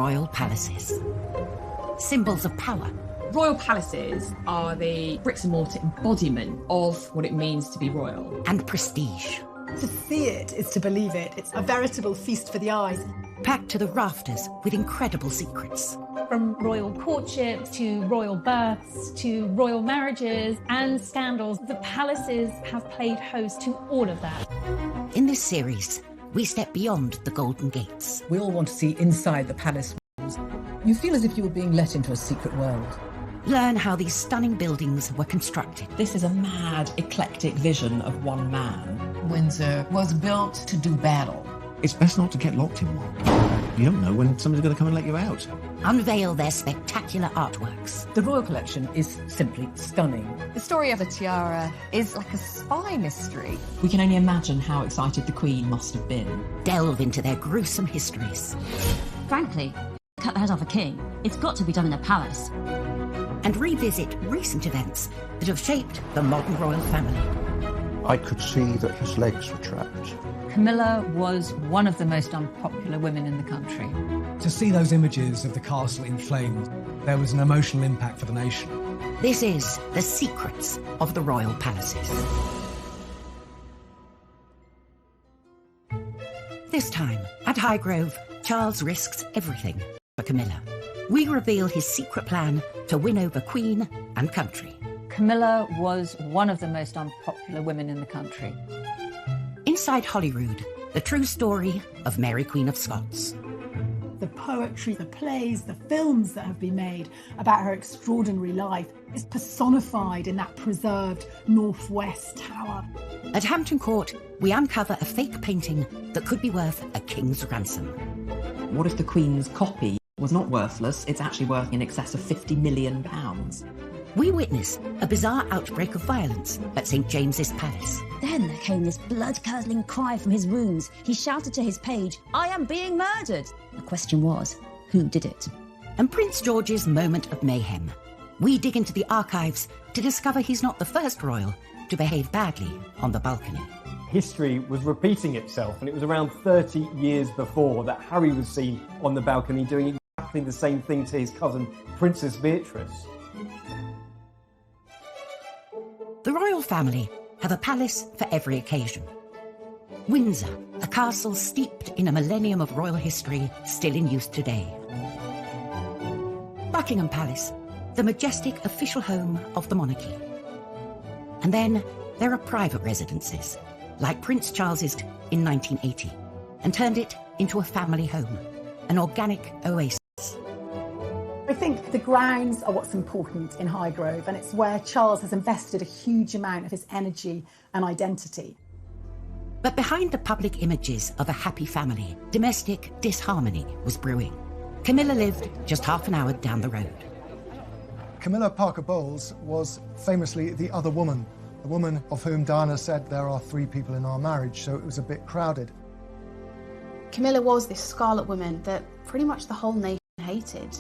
Royal palaces. Symbols of power. Royal palaces are the bricks and mortar embodiment of what it means to be royal. And prestige. To see it is to believe it. It's a veritable feast for the eyes. Packed to the rafters with incredible secrets. From royal courtships to royal births to royal marriages and scandals, the palaces have played host to all of that. In this series, we step beyond the Golden Gates. We all want to see inside the palace walls. You feel as if you were being let into a secret world. Learn how these stunning buildings were constructed. This is a mad, eclectic vision of one man. Windsor was built to do battle. It's best not to get locked in one. You don't know when somebody's going to come and let you out. Unveil their spectacular artworks. The royal collection is simply stunning. The story of the tiara is like a spy mystery. We can only imagine how excited the Queen must have been. Delve into their gruesome histories. Frankly, cut the head off a king. It's got to be done in a palace. And revisit recent events that have shaped the modern royal family. I could see that his legs were trapped. Camilla was one of the most unpopular women in the country. To see those images of the castle in flames, there was an emotional impact for the nation. This is The Secrets of the Royal Palaces. This time, at Highgrove, Charles risks everything for Camilla. We reveal his secret plan to win over Queen and country. Camilla was one of the most unpopular women in the country. Inside Holyrood, the true story of Mary Queen of Scots. The poetry, the plays, the films that have been made about her extraordinary life is personified in that preserved Northwest Tower. At Hampton Court, we uncover a fake painting that could be worth a king's ransom. What if the Queen's copy was not worthless? It's actually worth in excess of £50 million. We witness a bizarre outbreak of violence at St. James's Palace. Then there came this blood-curdling cry from his rooms. He shouted to his page, "I am being murdered!" The question was, who did it? And Prince George's moment of mayhem. We dig into the archives to discover he's not the first royal to behave badly on the balcony. History was repeating itself, and it was around 30 years before that Harry was seen on the balcony doing exactly the same thing to his cousin, Princess Beatrice. The royal family have a palace for every occasion. Windsor, a castle steeped in a millennium of royal history, still in use today. Buckingham Palace, the majestic official home of the monarchy. And then there are private residences, like Prince Charles's in 1980, and turned it into a family home, an organic oasis. I think the grounds are what's important in Highgrove, and it's where Charles has invested a huge amount of his energy and identity. But behind the public images of a happy family, domestic disharmony was brewing. Camilla lived just half an hour down the road. Camilla Parker Bowles was famously the other woman, the woman of whom Diana said there are 3 people in our marriage, so it was a bit crowded. Camilla was this scarlet woman that pretty much the whole nation hated.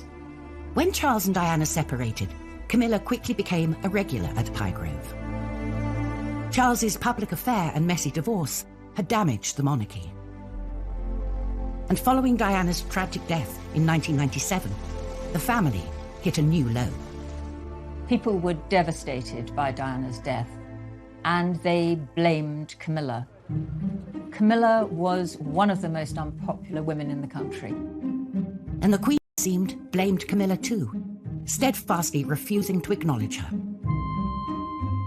When Charles and Diana separated, Camilla quickly became a regular at Highgrove. Charles's public affair and messy divorce had damaged the monarchy. And following Diana's tragic death in 1997, the family hit a new low. People were devastated by Diana's death, and they blamed Camilla. Camilla was one of the most unpopular women in the country. And the Queen seemed blamed Camilla too, steadfastly refusing to acknowledge her.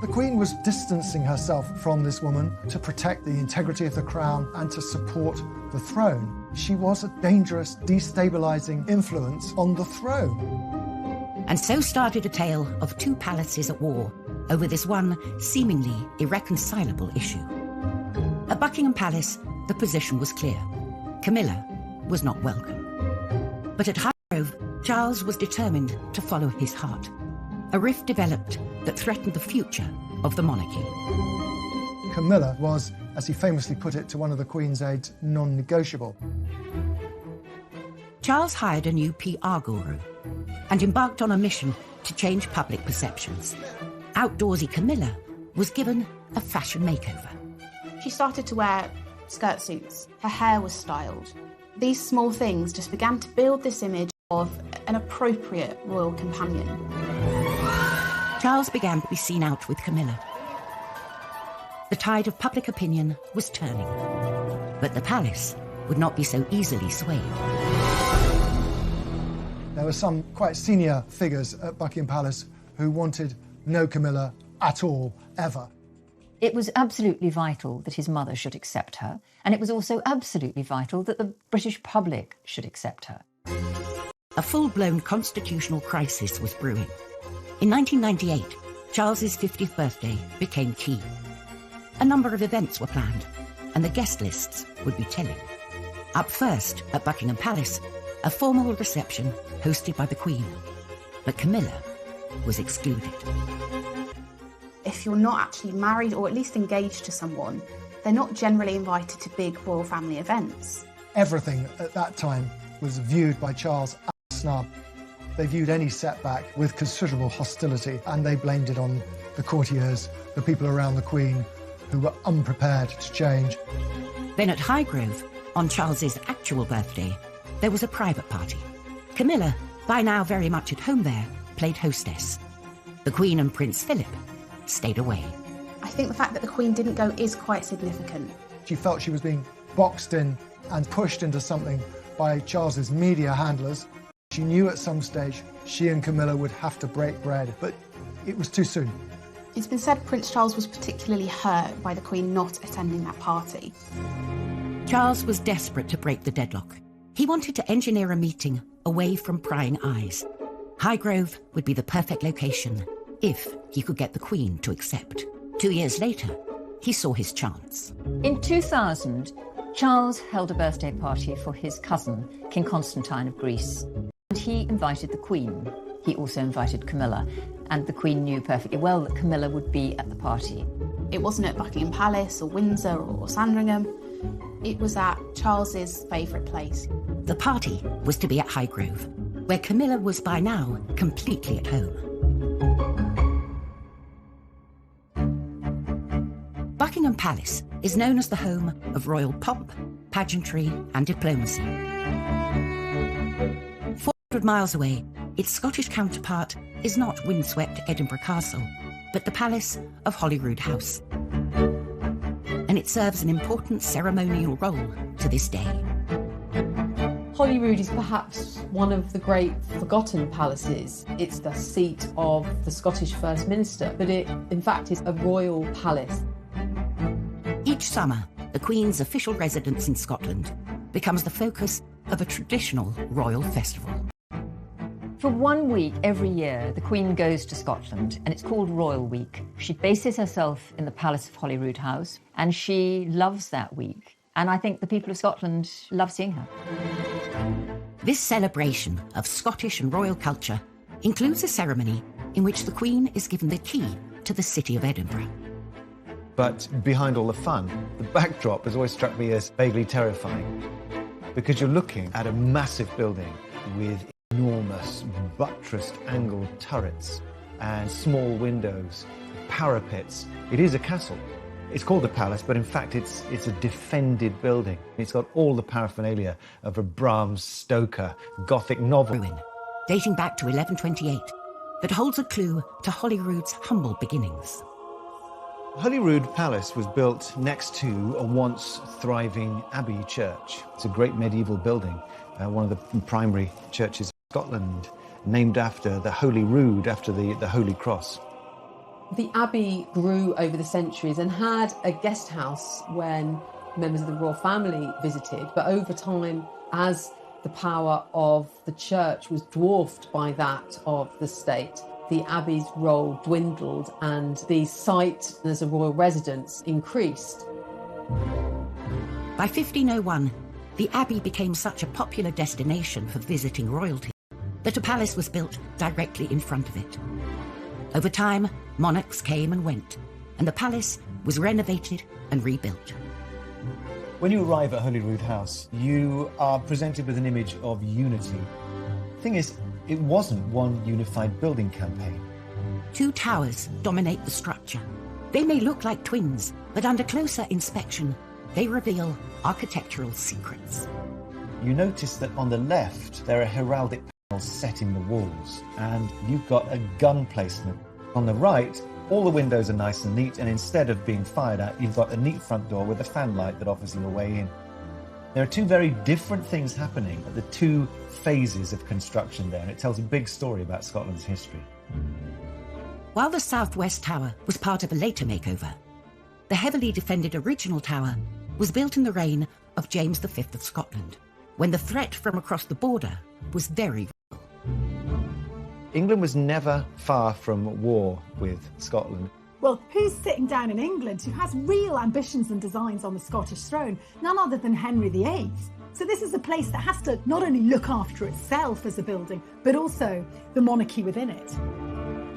The Queen was distancing herself from this woman to protect the integrity of the crown and to support the throne. She was a dangerous, destabilising influence on the throne. And so started a tale of 2 palaces at war over this one seemingly irreconcilable issue. At Buckingham Palace, the position was clear. Camilla was not welcome. But at Highgrove, Charles was determined to follow his heart. A rift developed that threatened the future of the monarchy. Camilla was, as he famously put it to one of the Queen's aides, non-negotiable. Charles hired a new PR guru and embarked on a mission to change public perceptions. Outdoorsy Camilla was given a fashion makeover. She started to wear skirt suits. Her hair was styled. These small things just began to build this image of an appropriate royal companion. Charles began to be seen out with Camilla. The tide of public opinion was turning, but the palace would not be so easily swayed. There were some quite senior figures at Buckingham Palace who wanted no Camilla at all, ever. It was absolutely vital that his mother should accept her, and it was also absolutely vital that the British public should accept her. A full-blown constitutional crisis was brewing. In 1998, Charles's 50th birthday became key. A number of events were planned, and the guest lists would be telling. Up first, at Buckingham Palace, a formal reception hosted by the Queen. But Camilla was excluded. If you're not actually married or at least engaged to someone, they're not generally invited to big royal family events. Everything at that time was viewed by Charles as a snub. They viewed any setback with considerable hostility, and they blamed it on the courtiers, the people around the Queen, who were unprepared to change. Then at Highgrove, on Charles's actual birthday, there was a private party. Camilla, by now very much at home there, played hostess. The Queen and Prince Philip stayed away. I think the fact that the Queen didn't go is quite significant. She felt she was being boxed in and pushed into something by Charles's media handlers. She knew at some stage she and Camilla would have to break bread, but it was too soon. It's been said Prince Charles was particularly hurt by the Queen not attending that party. Charles was desperate to break the deadlock. He wanted to engineer a meeting away from prying eyes. Highgrove would be the perfect location if he could get the Queen to accept. 2 years later, he saw his chance. In 2000, Charles held a birthday party for his cousin, King Constantine of Greece, and he invited the Queen. He also invited Camilla, and the Queen knew perfectly well that Camilla would be at the party. It wasn't at Buckingham Palace or Windsor or Sandringham. It was at Charles's favourite place. The party was to be at Highgrove, where Camilla was by now completely at home. Buckingham Palace is known as the home of royal pomp, pageantry and diplomacy. 400 miles away, its Scottish counterpart is not windswept Edinburgh Castle, but the palace of Holyrood House. And it serves an important ceremonial role to this day. Holyrood is perhaps one of the great forgotten palaces. It's the seat of the Scottish First Minister, but it in fact is a royal palace. Each summer, the Queen's official residence in Scotland becomes the focus of a traditional royal festival. For 1 week every year, the Queen goes to Scotland, and it's called Royal Week. She bases herself in the Palace of Holyrood House, and she loves that week. And I think the people of Scotland love seeing her. This celebration of Scottish and royal culture includes a ceremony in which the Queen is given the key to the city of Edinburgh. But behind all the fun, the backdrop has always struck me as vaguely terrifying, because you're looking at a massive building with enormous buttressed angled turrets and small windows, parapets. It is a castle. It's called the palace, but in fact it's a defended building. It's got all the paraphernalia of a Bram Stoker Gothic novel. Ruin, dating back to 1128, that holds a clue to Holyrood's humble beginnings. Holyrood Palace was built next to a once thriving abbey church. It's a great medieval building, one of the primary churches of Scotland, named after the Holyrood, after the Holy Cross. The abbey grew over the centuries and had a guest house when members of the royal family visited, but over time, as the power of the church was dwarfed by that of the state, the abbey's role dwindled and the site as a royal residence increased. By 1501, the abbey became such a popular destination for visiting royalty that a palace was built directly in front of it. Over time, monarchs came and went, and the palace was renovated and rebuilt. When you arrive at Holyrood House, you are presented with an image of unity. The thing is, it wasn't one unified building campaign. 2 towers dominate the structure. They may look like twins, but under closer inspection, they reveal architectural secrets. you notice that on the left there are heraldic panels set in the walls, and you've got a gun placement. On the right, all the windows are nice and neat, and instead of being fired at, you've got a neat front door with a fan light that offers you a way in. There are two very different things happening at the two phases of construction there, and it tells a big story about Scotland's history. While the southwest tower was part of a later makeover, the heavily defended original tower was built in the reign of James V of Scotland, when the threat from across the border was very real. England was never far from war with Scotland. Well, who's sitting down in England who has real ambitions and designs on the Scottish throne? None other than Henry VIII. So this is a place that has to not only look after itself as a building, but also the monarchy within it.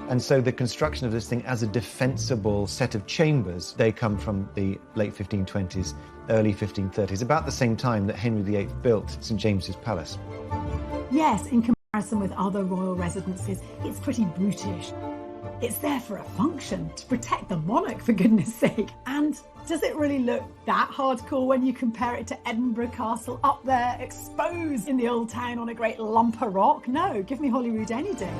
And so the construction of this thing as a defensible set of chambers, they come from the late 1520s, early 1530s, about the same time that Henry VIII built St James's Palace. Yes, in comparison with other royal residences, it's pretty brutish. It's there for a function, to protect the monarch, for goodness sake. And does it really look that hardcore when you compare it to Edinburgh Castle up there, exposed in the old town on a great lump of rock? No, give me Holyrood any day.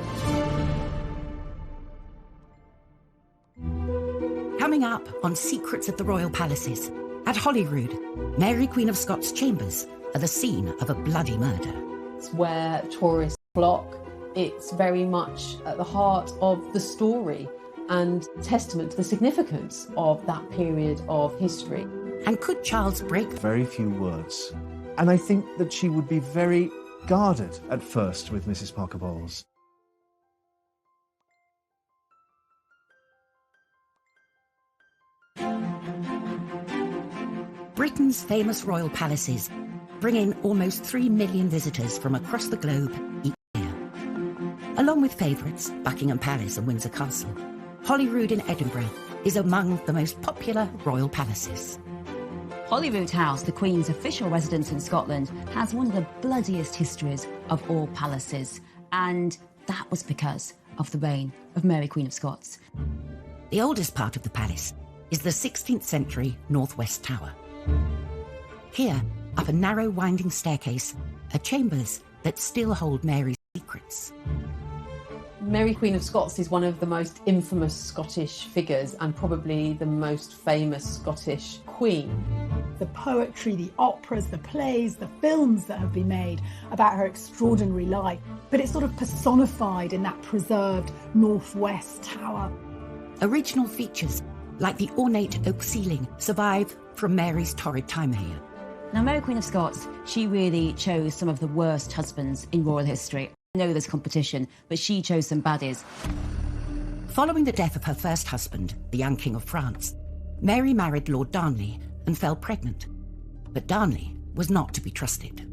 Coming up on Secrets of the Royal Palaces, at Holyrood, Mary Queen of Scots' chambers are the scene of a bloody murder. It's where tourists flock. It's very much at the heart of the story and testament to the significance of that period of history. And could Charles break? Very few words. And I think that she would be very guarded at first with Mrs. Parker Bowles. Britain's famous royal palaces bring in almost 3 million visitors from across the globe each year. Along with favourites, Buckingham Palace and Windsor Castle, Holyrood in Edinburgh is among the most popular royal palaces. Holyrood House, the Queen's official residence in Scotland, has one of the bloodiest histories of all palaces, and that was because of the reign of Mary Queen of Scots. The oldest part of the palace is the 16th century Northwest Tower. Here, up a narrow winding staircase, are chambers that still hold Mary's secrets. Mary Queen of Scots is one of the most infamous Scottish figures and probably the most famous Scottish queen. The poetry, the operas, the plays, the films that have been made about her extraordinary life, but it's sort of personified in that preserved Northwest Tower. Original features, like the ornate oak ceiling, survive from Mary's torrid time here. Now, Mary Queen of Scots, she really chose some of the worst husbands in royal history. I know there's competition, but she chose some baddies. Following the death of her first husband, the young King of France, Mary married Lord Darnley and fell pregnant. But Darnley was not to be trusted.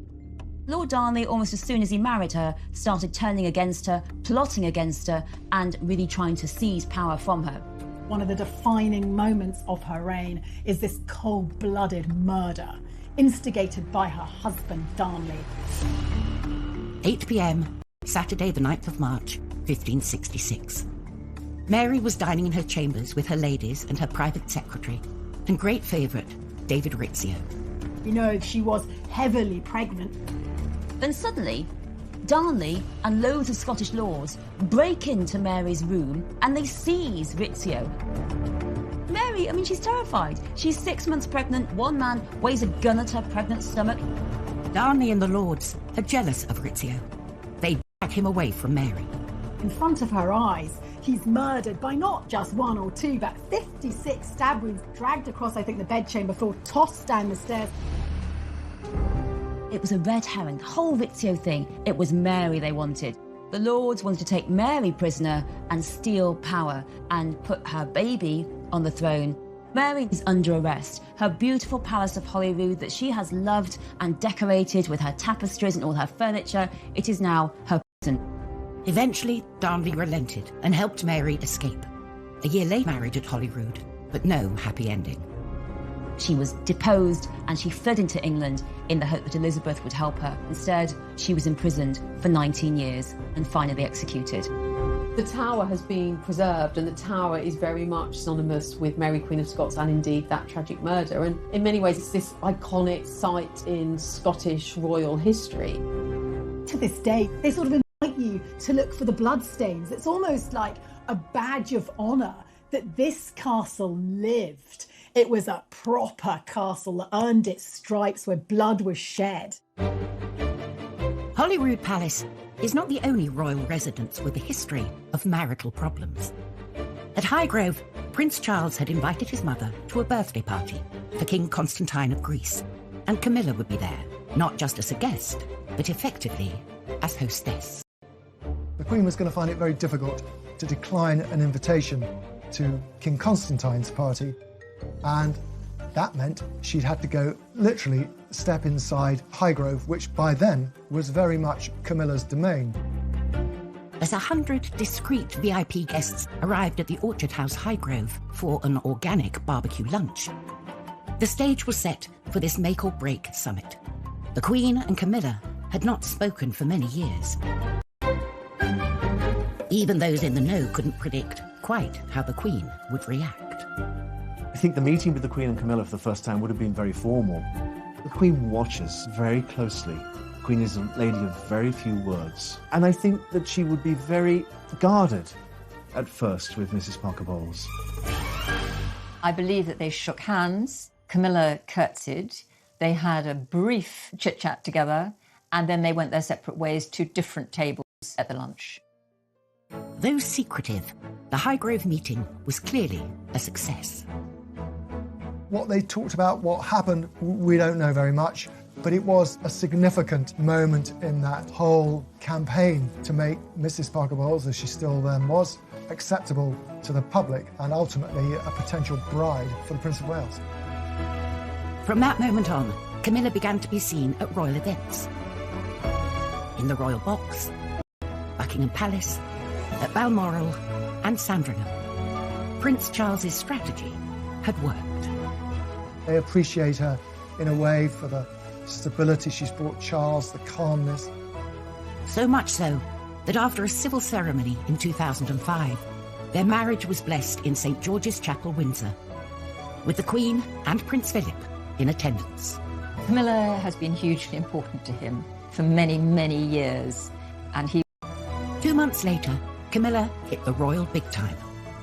Lord Darnley, almost as soon as he married her, started turning against her, plotting against her, and really trying to seize power from her. One of the defining moments of her reign is this cold-blooded murder, instigated by her husband, Darnley. 8 p.m, Saturday the 9th of March, 1566. Mary was dining in her chambers with her ladies and her private secretary and great favourite, David Rizzio. You know, she was heavily pregnant. Then suddenly, Darnley and loads of Scottish lords break into Mary's room and they seize Rizzio. Mary, she's terrified. She's 6 months pregnant, one man weighs a gun at her pregnant stomach. Darnley and the lords are jealous of Rizzio. They drag him away from Mary. In front of her eyes, he's murdered by not just one or two, but 56 stab wounds, dragged across, I think, the bedchamber floor, tossed down the stairs. It was a red herring, the whole Rizzio thing. It was Mary they wanted. The lords wanted to take Mary prisoner and steal power and put her baby on the throne. Mary is under arrest. Her beautiful palace of Holyrood that she has loved and decorated with her tapestries and all her furniture, it is now her prison. Eventually, Darnley relented and helped Mary escape. A year later, married at Holyrood, but no happy ending. She was deposed and she fled into England in the hope that Elizabeth would help her. Instead, she was imprisoned for 19 years and finally executed. The tower has been preserved, and the tower is very much synonymous with Mary Queen of Scots and indeed that tragic murder. And in many ways, it's this iconic site in Scottish royal history. To this day, they sort of invite you to look for the bloodstains. It's almost like a badge of honour that this castle lived. It was a proper castle that earned its stripes where blood was shed. Holyrood Palace is not the only royal residence with a history of marital problems. At Highgrove, Prince Charles had invited his mother to a birthday party for King Constantine of Greece, and Camilla would be there, not just as a guest, but effectively as hostess. The Queen was going to find it very difficult to decline an invitation to King Constantine's party, and that meant she'd had to go literally step inside Highgrove, which by then was very much Camilla's domain. As 100 discreet VIP guests arrived at the Orchard House Highgrove for an organic barbecue lunch, the stage was set for this make-or-break summit. The Queen and Camilla had not spoken for many years. Even those in the know couldn't predict quite how the Queen would react. I think the meeting with the Queen and Camilla for the first time would have been very formal. The Queen watches very closely. The Queen is a lady of very few words. And I think that she would be very guarded at first with Mrs. Parker Bowles. I believe that they shook hands. Camilla curtsied. They had a brief chit-chat together, and then they went their separate ways to different tables at the lunch. Though secretive, the Highgrove meeting was clearly a success. What they talked about, what happened, we don't know very much, but it was a significant moment in that whole campaign to make Mrs. Parker Bowles, as she still then was, acceptable to the public and ultimately a potential bride for the Prince of Wales. From that moment on, Camilla began to be seen at royal events. In the Royal Box, Buckingham Palace, at Balmoral and Sandringham. Prince Charles's strategy had worked. They appreciate her in a way for the stability she's brought Charles, the calmness. So much so that after a civil ceremony in 2005, their marriage was blessed in St. George's Chapel, Windsor, with the Queen and Prince Philip in attendance. Camilla has been hugely important to him for many, many years, and he... 2 months later, Camilla hit the royal big time,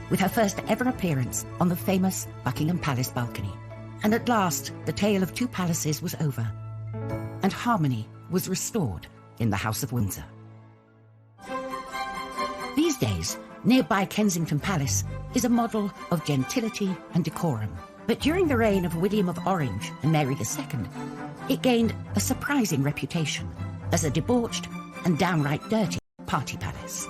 with her first ever appearance on the famous Buckingham Palace balcony. And at last, the tale of two palaces was over, and harmony was restored in the House of Windsor. These days, nearby Kensington Palace is a model of gentility and decorum. But during the reign of William of Orange and Mary II, it gained a surprising reputation as a debauched and downright dirty party palace.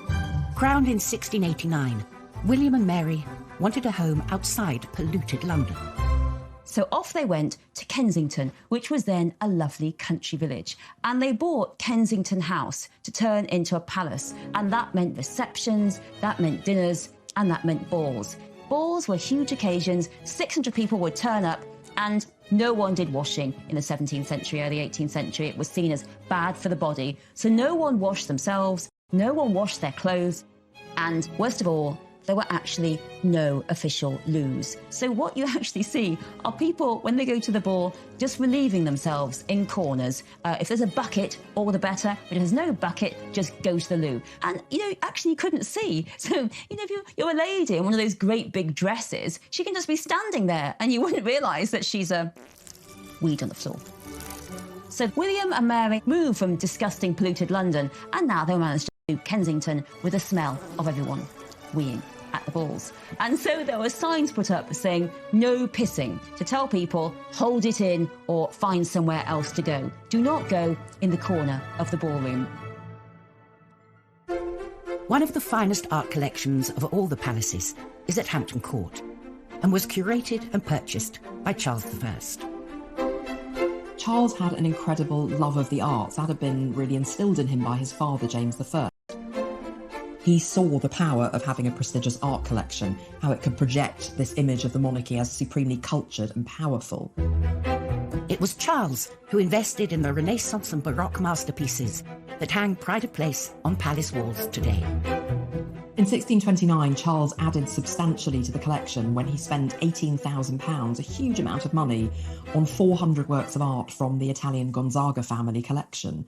Crowned in 1689, William and Mary wanted a home outside polluted London. So off they went to Kensington, which was then a lovely country village. And they bought Kensington House to turn into a palace. And that meant receptions, that meant dinners, and that meant balls. Balls were huge occasions, 600 people would turn up, and no one did washing in the 17th century, early 18th century. It was seen as bad for the body. So no one washed themselves, no one washed their clothes, and worst of all, there were actually no official loos. So what you actually see are people, when they go to the ball, just relieving themselves in corners. If there's a bucket, all the better. But if there's no bucket, just go to the loo. And, actually you couldn't see. So, if you're a lady in one of those great big dresses, she can just be standing there and you wouldn't realise that she's a weed on the floor. So William and Mary moved from disgusting, polluted London, and now they managed to do Kensington with the smell of everyone weeing at the balls. And so there were signs put up saying no pissing, to tell people hold it in or find somewhere else to go. Do not go in the corner of the ballroom. One of the finest art collections of all the palaces is at Hampton Court and was curated and purchased by Charles I. Charles had an incredible love of the arts. That had been really instilled in him by his father, James I. He saw the power of having a prestigious art collection, how it could project this image of the monarchy as supremely cultured and powerful. It was Charles who invested in the Renaissance and Baroque masterpieces that hang pride of place on palace walls today. In 1629, Charles added substantially to the collection when he spent £18,000, a huge amount of money, on 400 works of art from the Italian Gonzaga family collection.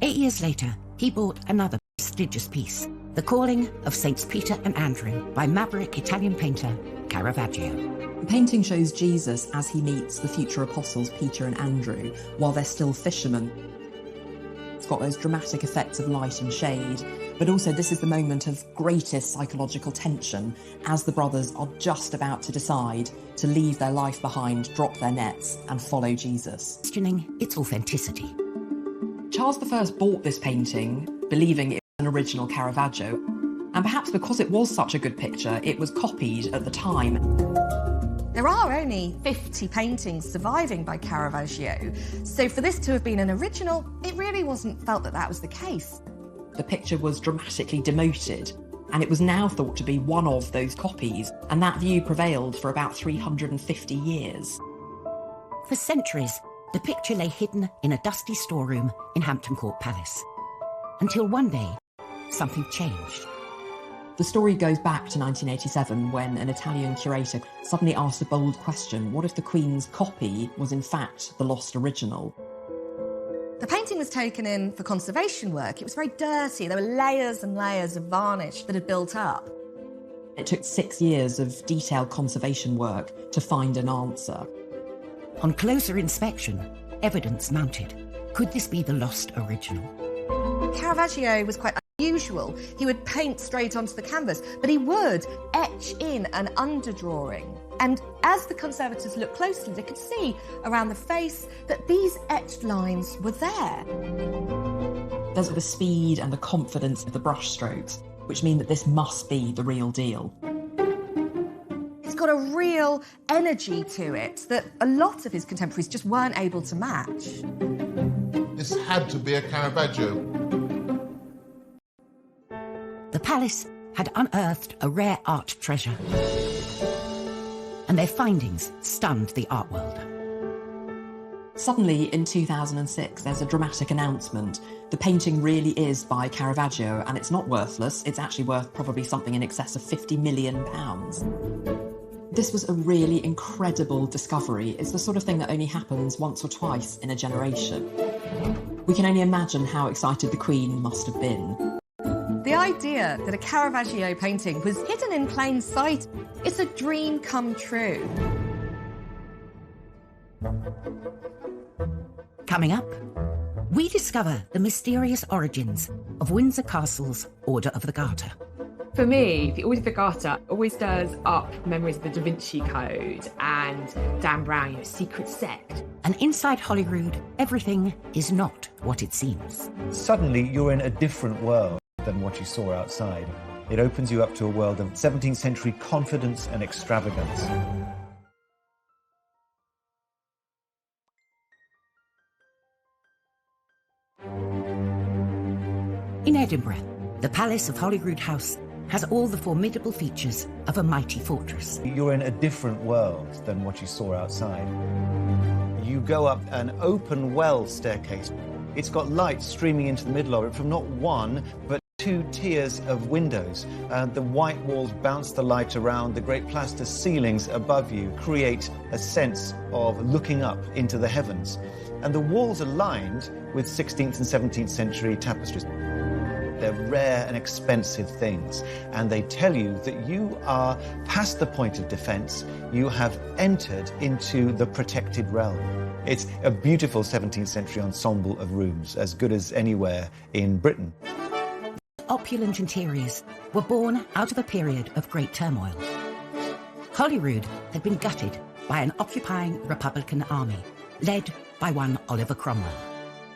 8 years later, he bought another prestigious piece, The Calling of Saints Peter and Andrew by maverick Italian painter Caravaggio. The painting shows Jesus as he meets the future apostles Peter and Andrew while they're still fishermen. It's got those dramatic effects of light and shade, but also this is the moment of greatest psychological tension as the brothers are just about to decide to leave their life behind, drop their nets and follow Jesus. Questioning its authenticity. Charles I bought this painting believing it was an original Caravaggio, and perhaps because it was such a good picture, it was copied at the time. There are only 50 paintings surviving by Caravaggio, so for this to have been an original, it really wasn't felt that that was the case. The picture was dramatically demoted, and it was now thought to be one of those copies, and that view prevailed for about 350 years. For centuries, the picture lay hidden in a dusty storeroom in Hampton Court Palace. Until one day, something changed. The story goes back to 1987 when an Italian curator suddenly asked a bold question: what if the Queen's copy was in fact the lost original? The painting was taken in for conservation work. It was very dirty. There were layers and layers of varnish that had built up. It took 6 years of detailed conservation work to find an answer. On closer inspection, evidence mounted. Could this be the lost original? Caravaggio was quite unusual. He would paint straight onto the canvas, but he would etch in an underdrawing. And as the conservators looked closely, they could see around the face that these etched lines were there. There's the speed and the confidence of the brushstrokes, which mean that this must be the real deal. It's got a real energy to it that a lot of his contemporaries just weren't able to match. This had to be a Caravaggio. The palace had unearthed a rare art treasure, and their findings stunned the art world. Suddenly, in 2006, there's a dramatic announcement. The painting really is by Caravaggio, and it's not worthless. It's actually worth probably something in excess of £50 million. This was a really incredible discovery. It's the sort of thing that only happens once or twice in a generation. We can only imagine how excited the Queen must have been. The idea that a Caravaggio painting was hidden in plain sight, it's a dream come true. Coming up, we discover the mysterious origins of Windsor Castle's Order of the Garter. For me, the Order of the Garter always stirs up memories of the Da Vinci Code and Dan Brown, secret sect. And inside Holyrood, everything is not what it seems. Suddenly, you're in a different world than what you saw outside. It opens you up to a world of 17th century confidence and extravagance. In Edinburgh, the Palace of Holyrood House has all the formidable features of a mighty fortress. You're in a different world than what you saw outside. You go up an open well staircase. It's got light streaming into the middle of it from not one, but 2 tiers of windows. The white walls bounce the light around. The great plaster ceilings above you create a sense of looking up into the heavens. And the walls are lined with 16th and 17th century tapestries. They're rare and expensive things, and they tell you that you are past the point of defense. You have entered into the protected realm. It's a beautiful 17th century ensemble of rooms, as good as anywhere in Britain. Opulent interiors were born out of a period of great turmoil. Holyrood had been gutted by an occupying Republican army, led by one Oliver Cromwell.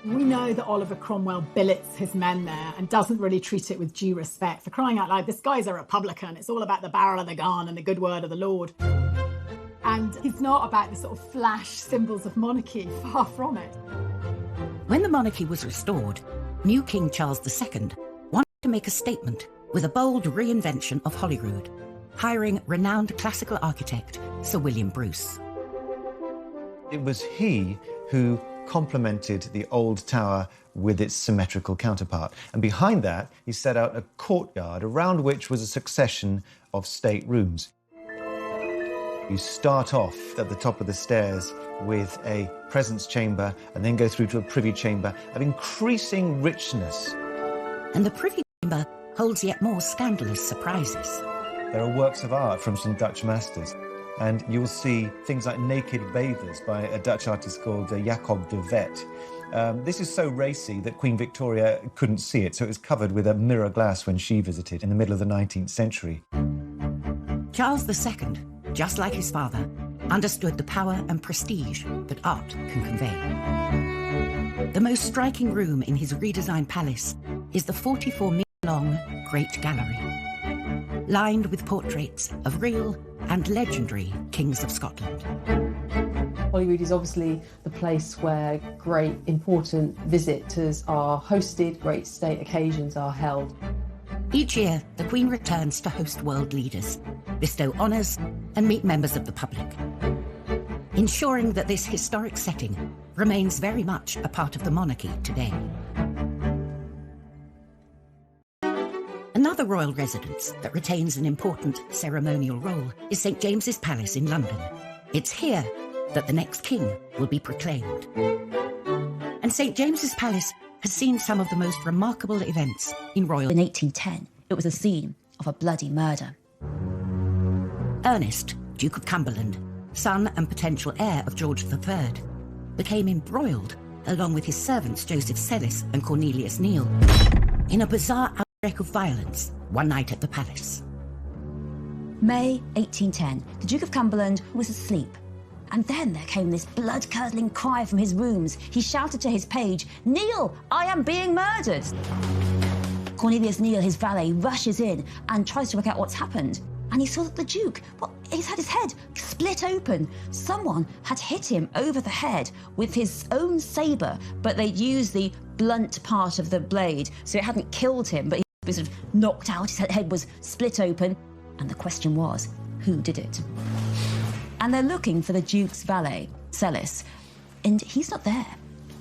We know that Oliver Cromwell billets his men there and doesn't really treat it with due respect. For crying out loud, this guy's a Republican. It's all about the barrel of the gun and the good word of the Lord. And he's not about the sort of flash symbols of monarchy, far from it. When the monarchy was restored, new King Charles II wanted to make a statement with a bold reinvention of Holyrood, hiring renowned classical architect Sir William Bruce. It was he who complemented the old tower with its symmetrical counterpart. And behind that, he set out a courtyard around which was a succession of state rooms. You start off at the top of the stairs with a presence chamber and then go through to a privy chamber of increasing richness. And the privy chamber holds yet more scandalous surprises. There are works of art from some Dutch masters, and you'll see things like naked bathers by a Dutch artist called Jacob de Vet. This is so racy that Queen Victoria couldn't see it, so it was covered with a mirror glass when she visited in the middle of the 19th century. Charles II, just like his father, understood the power and prestige that art can convey. The most striking room in his redesigned palace is the 44-metre-long Great Gallery, lined with portraits of real and legendary kings of Scotland. Holyrood is obviously the place where great important visitors are hosted, great state occasions are held. Each year, the Queen returns to host world leaders, bestow honours and meet members of the public, ensuring that this historic setting remains very much a part of the monarchy today. Another royal residence that retains an important ceremonial role is St James's Palace in London. It's here that the next king will be proclaimed. And St James's Palace has seen some of the most remarkable events in royal... In 1810, it was a scene of a bloody murder. Ernest, Duke of Cumberland, son and potential heir of George III, became embroiled, along with his servants Joseph Sellis and Cornelius Neil, in a bizarre outbreak of violence one night at the palace. May 1810, the Duke of Cumberland was asleep. And then there came this blood-curdling cry from his rooms. He shouted to his page, "Neil, I am being murdered!" Cornelius Neil, his valet, rushes in and tries to work out what's happened. And he saw that the Duke, he's had his head split open. Someone had hit him over the head with his own sabre, but they'd used the blunt part of the blade, so it hadn't killed him, but he was sort of knocked out, his head was split open. And the question was, who did it? And they're looking for the Duke's valet, Sellis, and he's not there.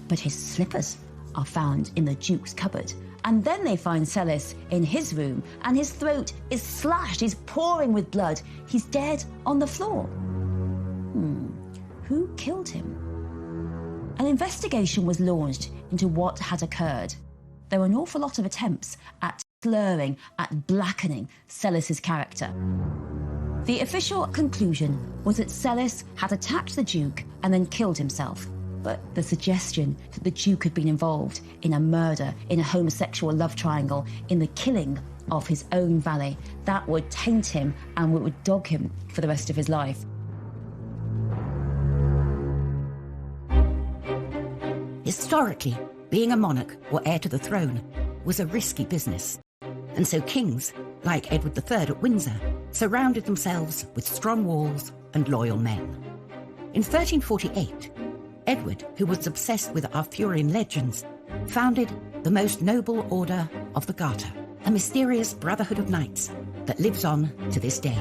But his slippers are found in the Duke's cupboard. And then they find Sellis in his room, and his throat is slashed, he's pouring with blood. He's dead on the floor. Who killed him? An investigation was launched into what had occurred. There were an awful lot of attempts at slurring, at blackening Sellis's character. The official conclusion was that Sellis had attacked the Duke and then killed himself. But the suggestion that the Duke had been involved in a murder, in a homosexual love triangle, in the killing of his own valet, that would taint him and would dog him for the rest of his life. Historically, being a monarch or heir to the throne was a risky business. And so kings, like Edward III at Windsor, surrounded themselves with strong walls and loyal men. In 1348, Edward, who was obsessed with Arthurian legends, founded the most noble order of the Garter, a mysterious brotherhood of knights that lives on to this day.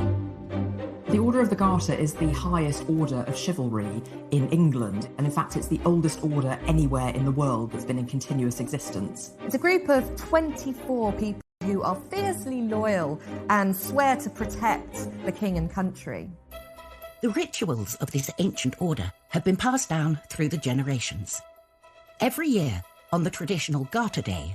The Order of the Garter is the highest order of chivalry in England, and in fact it's the oldest order anywhere in the world that's been in continuous existence. It's a group of 24 people who are fiercely loyal and swear to protect the king and country. The rituals of this ancient order have been passed down through the generations. Every year, on the traditional Garter Day,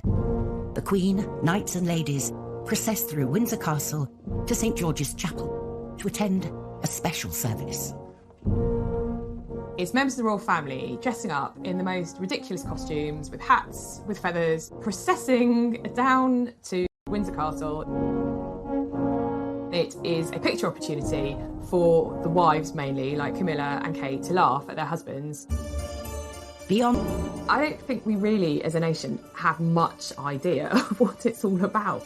the Queen, knights and ladies process through Windsor Castle to St George's Chapel to attend a special service. It's members of the royal family dressing up in the most ridiculous costumes, with hats, with feathers, processing down to Windsor Castle. It is a picture opportunity for the wives mainly, like Camilla and Kate, to laugh at their husbands. Beyond, I don't think we really, as a nation, have much idea of what it's all about.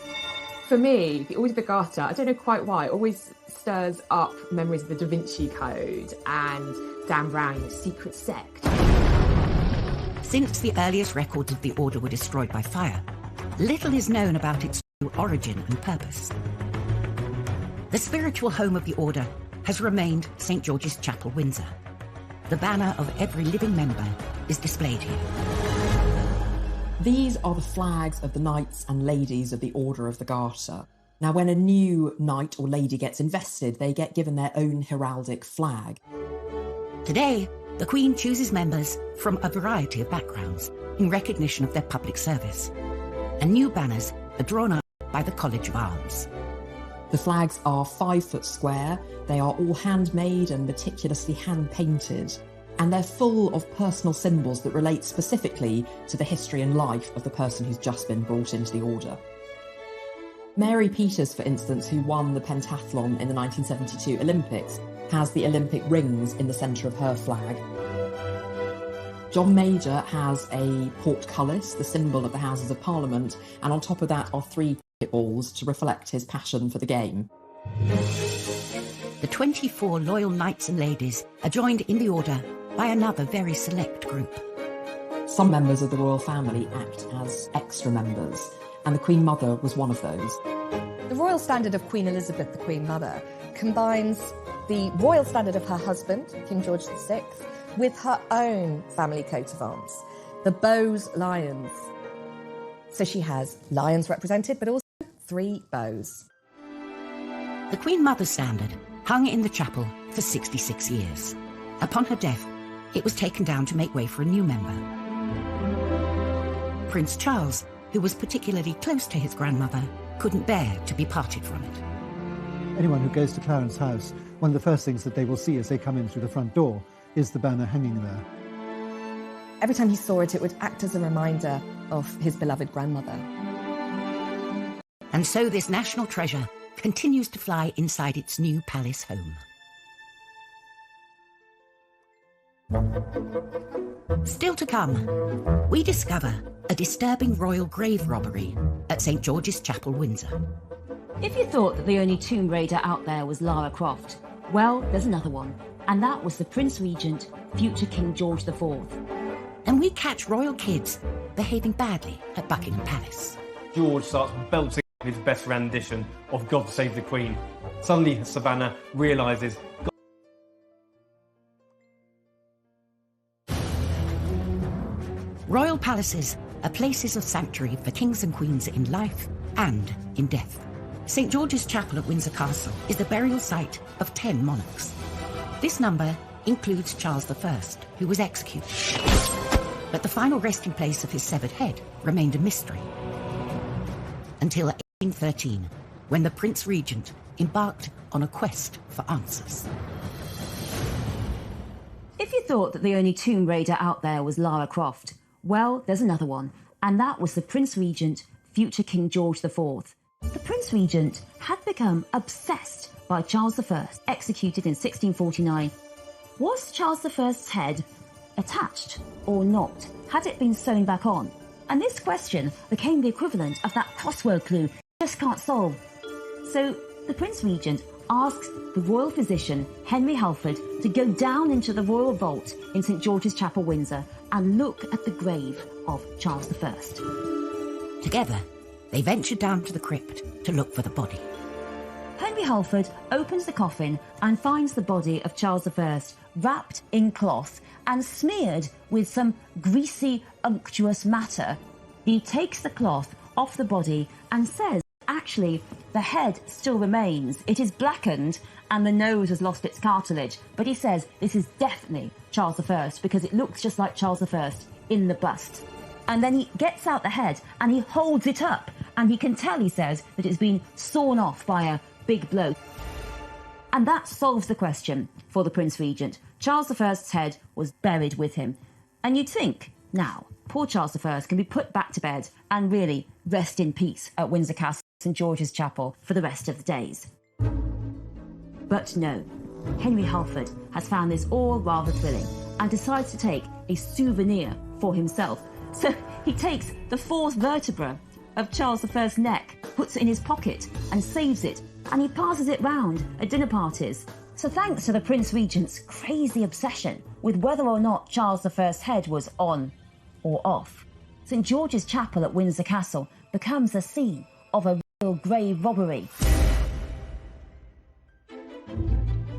For me, the Order of the Garter, I don't know quite why, always stirs up memories of the Da Vinci Code and Dan Brown's secret sect. Since the earliest records of the order were destroyed by fire, little is known about its true origin and purpose. The spiritual home of the order has remained St George's Chapel, Windsor. The banner of every living member is displayed here. These are the flags of the knights and ladies of the Order of the Garter. Now, when a new knight or lady gets invested, they get given their own heraldic flag. Today, the Queen chooses members from a variety of backgrounds in recognition of their public service. And new banners are drawn up by the College of Arms. The flags are 5 foot square, they are all handmade and meticulously hand-painted, and they're full of personal symbols that relate specifically to the history and life of the person who's just been brought into the order. Mary Peters, for instance, who won the pentathlon in the 1972 Olympics, has the Olympic rings in the centre of her flag. John Major has a portcullis, the symbol of the Houses of Parliament, and on top of that are 3 cricket balls to reflect his passion for the game. The 24 loyal knights and ladies are joined in the order by another very select group. Some members of the royal family act as extra members, and the Queen Mother was one of those. The royal standard of Queen Elizabeth, the Queen Mother, combines the royal standard of her husband, King George VI, with her own family coat of arms, the Bowes Lions. So she has lions represented, but also 3 bows. The Queen Mother's standard hung in the chapel for 66 years. Upon her death, it was taken down to make way for a new member. Prince Charles, who was particularly close to his grandmother, couldn't bear to be parted from it. Anyone who goes to Clarence House, one of the first things that they will see as they come in through the front door is the banner hanging there. Every time he saw it, it would act as a reminder of his beloved grandmother. And so this national treasure continues to fly inside its new palace home. Still to come, we discover a disturbing royal grave robbery at St. George's Chapel, Windsor. If you thought that the only Tomb Raider out there was Lara Croft, well, there's another one, and that was the Prince Regent, future King George IV. And we catch royal kids behaving badly at Buckingham Palace. George starts belting his best rendition of God Save the Queen. Suddenly, Savannah realises Royal palaces are places of sanctuary for kings and queens in life and in death. St. George's Chapel at Windsor Castle is the burial site of 10 monarchs. This number includes Charles I, who was executed. But the final resting place of his severed head remained a mystery. Until 1813, when the Prince Regent embarked on a quest for answers. If you thought that the only Tomb Raider out there was Lara Croft, well, there's another one, and that was the Prince Regent, future King George IV. The Prince Regent had become obsessed by Charles I, executed in 1649. Was Charles I's head attached or not? Had it been sewn back on? And this question became the equivalent of that crossword clue you just can't solve. So the Prince Regent asked the royal physician, Henry Halford, to go down into the royal vault in St. George's Chapel, Windsor, and look at the grave of Charles I. Together, they ventured down to the crypt to look for the body. Henry Halford opens the coffin and finds the body of Charles I wrapped in cloth and smeared with some greasy, unctuous matter. He takes the cloth off the body and says, actually, the head still remains. It is blackened and the nose has lost its cartilage. But he says this is definitely Charles I because it looks just like Charles I in the bust. And then he gets out the head and he holds it up and he can tell, he says, that it's been sawn off by a big blow. And that solves the question for the Prince Regent. Charles I's head was buried with him. And you'd think, now, poor Charles I can be put back to bed and really rest in peace at Windsor Castle, St. George's Chapel, for the rest of the days. But no, Henry Halford has found this all rather thrilling and decides to take a souvenir for himself. So he takes the 4th vertebra of Charles I's neck, puts it in his pocket and saves it, and he passes it round at dinner parties. So thanks to the Prince Regent's crazy obsession with whether or not Charles I's head was on or off, St. George's Chapel at Windsor Castle becomes the scene of a real grave robbery.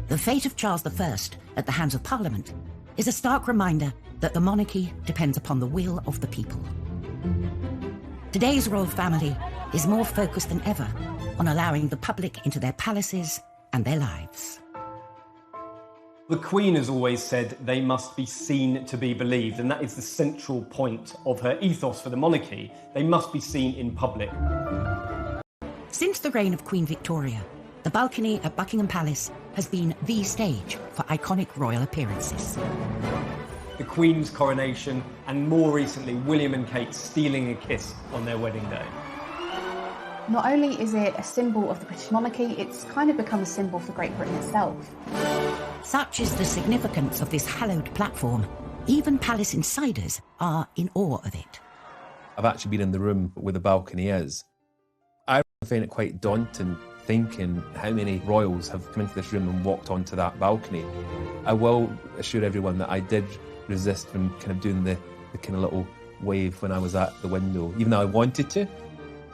The fate of Charles I at the hands of Parliament is a stark reminder that the monarchy depends upon the will of the people. Today's royal family is more focused than ever on allowing the public into their palaces and their lives. The Queen has always said they must be seen to be believed, and that is the central point of her ethos for the monarchy. They must be seen in public. Since the reign of Queen Victoria, the balcony at Buckingham Palace has been the stage for iconic royal appearances. The Queen's coronation, and more recently, William and Kate stealing a kiss on their wedding day. Not only is it a symbol of the British monarchy, it's kind of become a symbol for Great Britain itself. Such is the significance of this hallowed platform, even palace insiders are in awe of it. I've actually been in the room where the balcony is. I find it quite daunting thinking how many royals have come into this room and walked onto that balcony. I will assure everyone that I did resist from kind of doing the kind of little wave when I was at the window, even though I wanted to.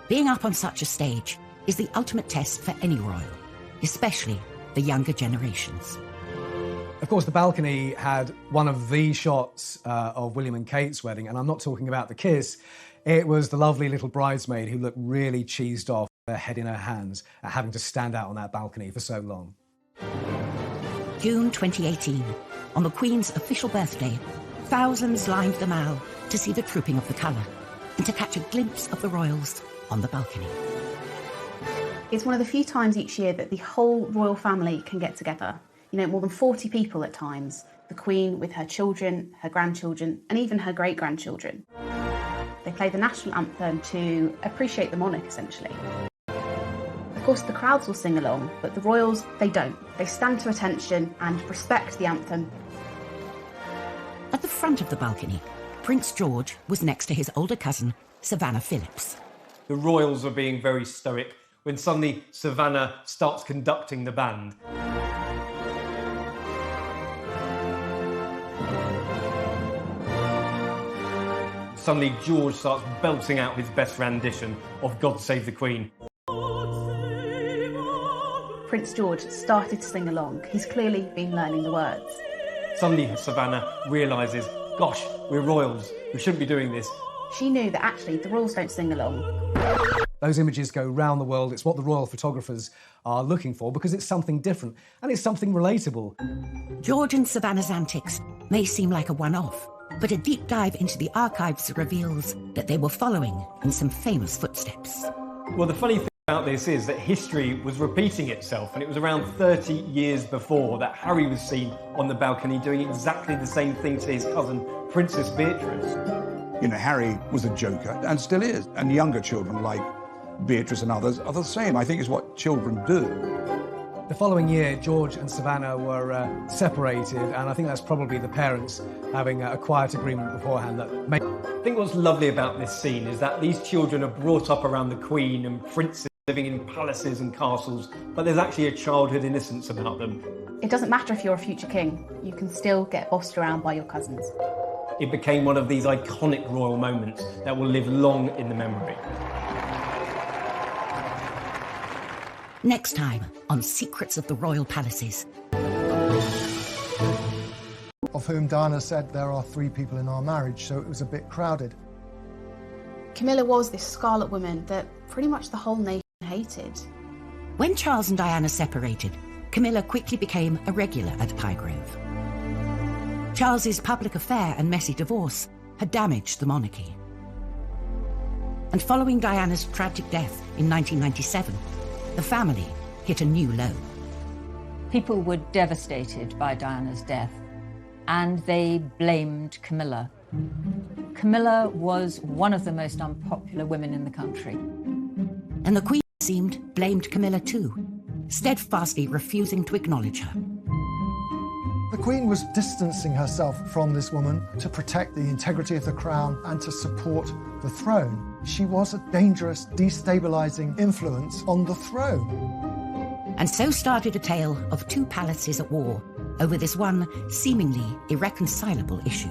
Being up on such a stage is the ultimate test for any royal, especially the younger generations. Of course, the balcony had one of the shots of William and Kate's wedding, and I'm not talking about the kiss. It was the lovely little bridesmaid who looked really cheesed off, her head in her hands, at having to stand out on that balcony for so long. June 2018, on the Queen's official birthday, thousands lined the Mall to see the trooping of the colour and to catch a glimpse of the royals on the balcony. It's one of the few times each year that the whole royal family can get together. You know, more than 40 people at times. The Queen with her children, her grandchildren, and even her great-grandchildren. They play the national anthem to appreciate the monarch, essentially. Of course, the crowds will sing along, but the royals, they don't. They stand to attention and respect the anthem. At the front of the balcony, Prince George was next to his older cousin, Savannah Phillips. The royals are being very stoic when suddenly Savannah starts conducting the band. Suddenly George starts belting out his best rendition of God Save the Queen. Prince George started to sing along. He's clearly been learning the words. Suddenly Savannah realises, gosh, we're royals, we shouldn't be doing this. She knew that actually the royals don't sing along. Those images go round the world. It's what the royal photographers are looking for because it's something different and it's something relatable. George and Savannah's antics may seem like a one-off, but a deep dive into the archives reveals that they were following in some famous footsteps. Well, the funny thing about this is that history was repeating itself, and it was around 30 years before that Harry was seen on the balcony doing exactly the same thing to his cousin, Princess Beatrice. You know, Harry was a joker, and still is, and younger children like Beatrice and others are the same. I think it's what children do. The following year, George and Savannah were separated, and I think that's probably the parents having a quiet agreement beforehand that made... I think what's lovely about this scene is that these children are brought up around the Queen and princes living in palaces and castles, but there's actually a childhood innocence about them. It doesn't matter if you're a future king, you can still get bossed around by your cousins. It became one of these iconic royal moments that will live long in the memory. Next time on Secrets of the Royal Palaces. Of whom Diana said there are 3 people in our marriage, so it was a bit crowded. Camilla was this scarlet woman that pretty much the whole nation hated. When Charles and Diana separated, Camilla quickly became a regular at Highgrove. Charles's public affair and messy divorce had damaged the monarchy. And following Diana's tragic death in 1997, the family hit a new low. People were devastated by Diana's death, and they blamed Camilla. Camilla was one of the most unpopular women in the country. And the Queen, it seemed, blamed Camilla too, steadfastly refusing to acknowledge her. The Queen was distancing herself from this woman to protect the integrity of the crown and to support the throne. She was a dangerous, destabilising influence on the throne. And so started a tale of 2 palaces at war over this one seemingly irreconcilable issue.